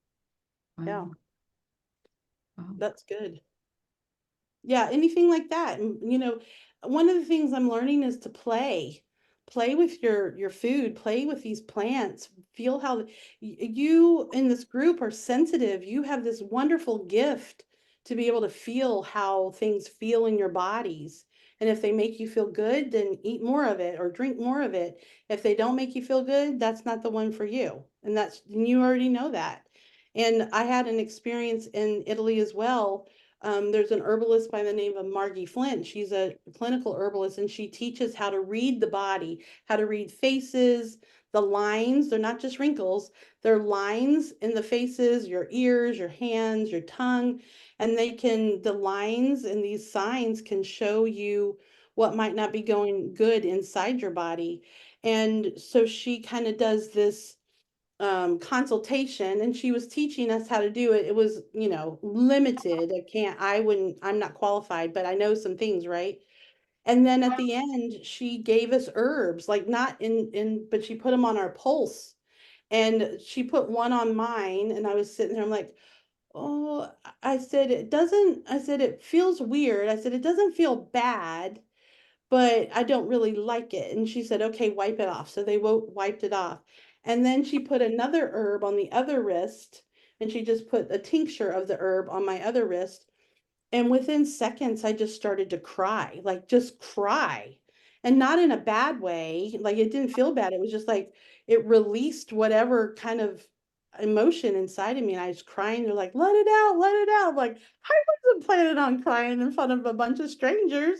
to know. Yeah, Wow. that's good. Yeah, anything like that. And one of the things I'm learning is to play with your food, play with these plants, feel how you in this group are sensitive. You have this wonderful gift to be able to feel how things feel in your bodies. And if they make you feel good, then eat more of it or drink more of it. If they don't make you feel good, that's not the one for you. And you already know that. And I had an experience in Italy as well. There's an herbalist by the name of Margie Flint. She's a clinical herbalist, and she teaches how to read the body, how to read faces, the lines. They're not just wrinkles, they're lines in the faces, your ears, your hands, your tongue. And the lines and these signs can show you what might not be going good inside your body. And so she kind of does this consultation, and she was teaching us how to do it. It was, limited. I'm not qualified, but I know some things, right? And then at the end, she gave us herbs, like not but she put them on our pulse. And she put one on mine, and I was sitting there, I'm like, oh, I said, it feels weird. I said, it doesn't feel bad, but I don't really like it. And she said, okay, wipe it off. So they wiped it off. And then she put another herb on the other wrist, and she just put a tincture of the herb on my other wrist. And within seconds, I just started to cry, like just cry. And not in a bad way. Like it didn't feel bad. It was just like it released whatever kind of emotion inside of me. And I was crying. They're like, let it out, let it out. I'm like, I wasn't planning on crying in front of a bunch of strangers.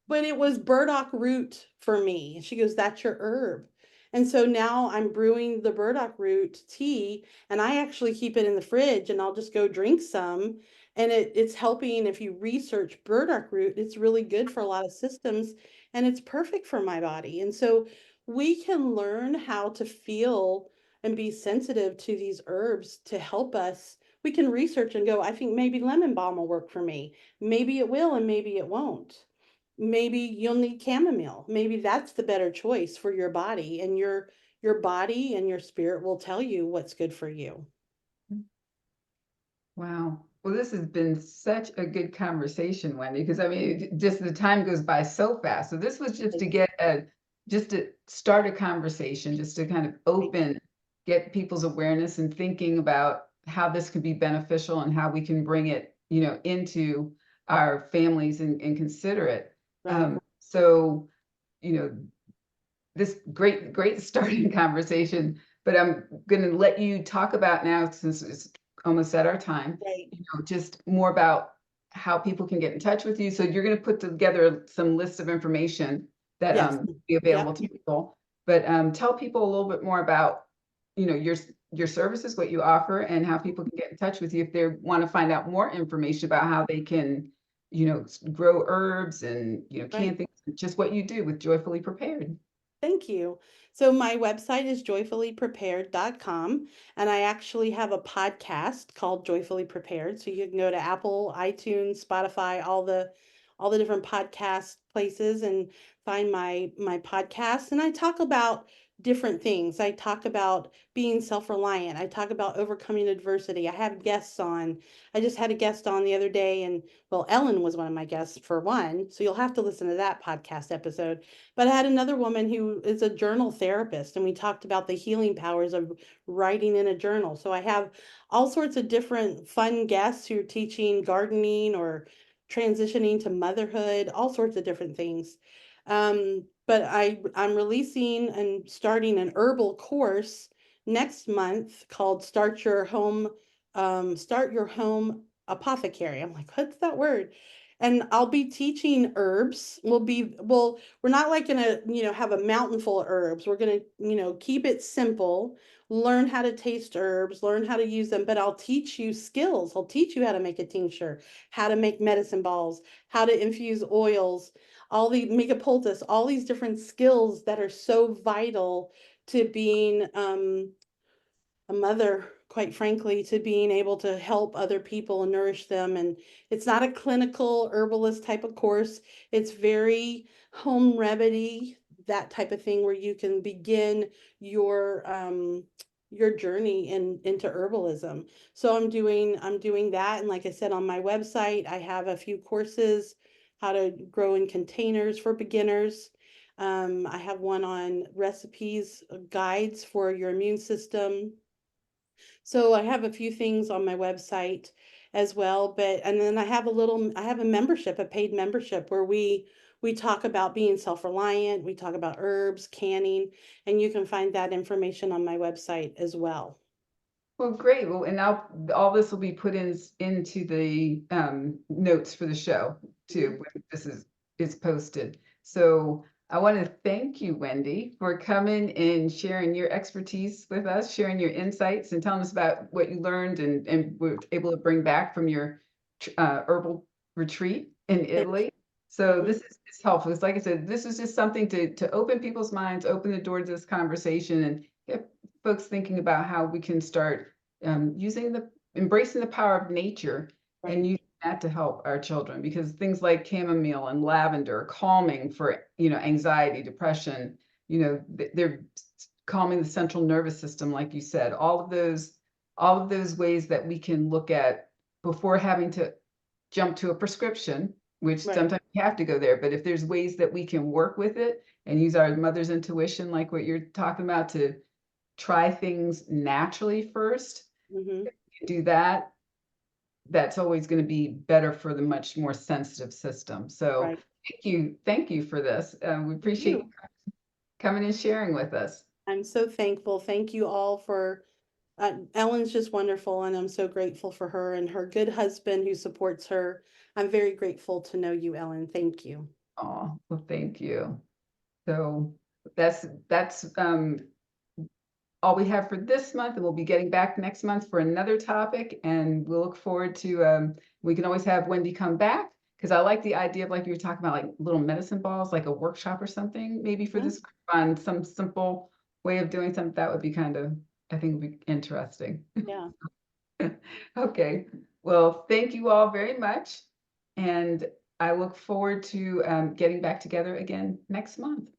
But it was burdock root for me. She goes, that's your herb. And so now I'm brewing the burdock root tea, and I actually keep it in the fridge, and I'll just go drink some. And it's helping. If you research burdock root, it's really good for a lot of systems, and it's perfect for my body. And so we can learn how to feel and be sensitive to these herbs to help us. We can research and go, I think maybe lemon balm will work for me. Maybe it will, and maybe it won't. Maybe you'll need chamomile. Maybe that's the better choice for your body, and your body and your spirit will tell you what's good for you. Wow. Well, this has been such a good conversation, Wendi, because I mean, just the time goes by so fast. So this was just to start a conversation, just to kind of get people's awareness and thinking about how this could be beneficial and how we can bring it, into our families and consider it. Right. So, this great starting conversation, but I'm going to let you talk about now, since it's almost at our time, Right. just more about how people can get in touch with you. So you're going to put together some list of information that Yes. will be available to people, but tell people a little bit more about, your your services, what you offer, and how people can get in touch with you if they want to find out more information about how they can, grow herbs and, can Right. things, just what you do with Joyfully Prepared. Thank you. So my website is joyfullyprepared.com, and I actually have a podcast called Joyfully Prepared. So you can go to Apple, iTunes, Spotify, all the different podcast places and find my podcast. And I talk about different things. I talk about being self-reliant. I talk about overcoming adversity. I have guests on. I just had a guest on the other day, and well, Ellen was one of my guests for one. So you'll have to listen to that podcast episode. But I had another woman who is a journal therapist, and we talked about the healing powers of writing in a journal. So I have all sorts of different fun guests who are teaching gardening or transitioning to motherhood, all sorts of different things. But I'm releasing and starting an herbal course next month called Start Your Home Apothecary. I'm like, what's that word? And I'll be teaching herbs. We're not like gonna, have a mountain full of herbs. We're gonna, keep it simple, learn how to taste herbs, learn how to use them, but I'll teach you skills. I'll teach you how to make a tincture, how to make medicine balls, how to infuse oils, make a poultice, all these different skills that are so vital to being a mother, quite frankly, to being able to help other people and nourish them. And it's not a clinical herbalist type of course. It's very home remedy, that type of thing where you can begin your journey into herbalism. So I'm doing that. And like I said, on my website, I have a few courses, how to grow in containers for beginners. I have one on recipes, guides for your immune system. So I have a few things on my website as well, and then I have a membership, a paid membership where we talk about being self-reliant, we talk about herbs, canning, and you can find that information on my website as well. Well, great. Well, and now all this will be put into the notes for the show too, when this is posted. So I want to thank you, Wendi, for coming and sharing your expertise with us, sharing your insights and telling us about what you learned and were able to bring back from your herbal retreat in Italy. So this is helpful. It's like I said, this is just something to open people's minds, open the door to this conversation, and get folks thinking about how we can start embracing the power of nature and using that to help our children, because things like chamomile and lavender, calming for, anxiety, depression, they're calming the central nervous system, like you said, all of those ways that we can look at before having to jump to a prescription, which sometimes you have to go there. But if there's ways that we can work with it and use our mother's intuition, like what you're talking about, to try things naturally first, do that, that's always going to be better for the much more sensitive system. So thank you for this. We appreciate you coming and sharing with us. I'm so thankful. Thank you all for Ellen's just wonderful, and I'm so grateful for her and her good husband who supports her. I'm very grateful to know you, Ellen. Thank you. Oh, well, thank you. So that's all we have for this month, and we'll be getting back next month for another topic. And we'll look forward to we can always have Wendi come back, because I like the idea of, like you were talking about, like little medicine balls, like a workshop or something, maybe for this group on some simple way of doing something. That would be I think would be interesting. Yeah. Okay. Well, thank you all very much. And I look forward to getting back together again next month.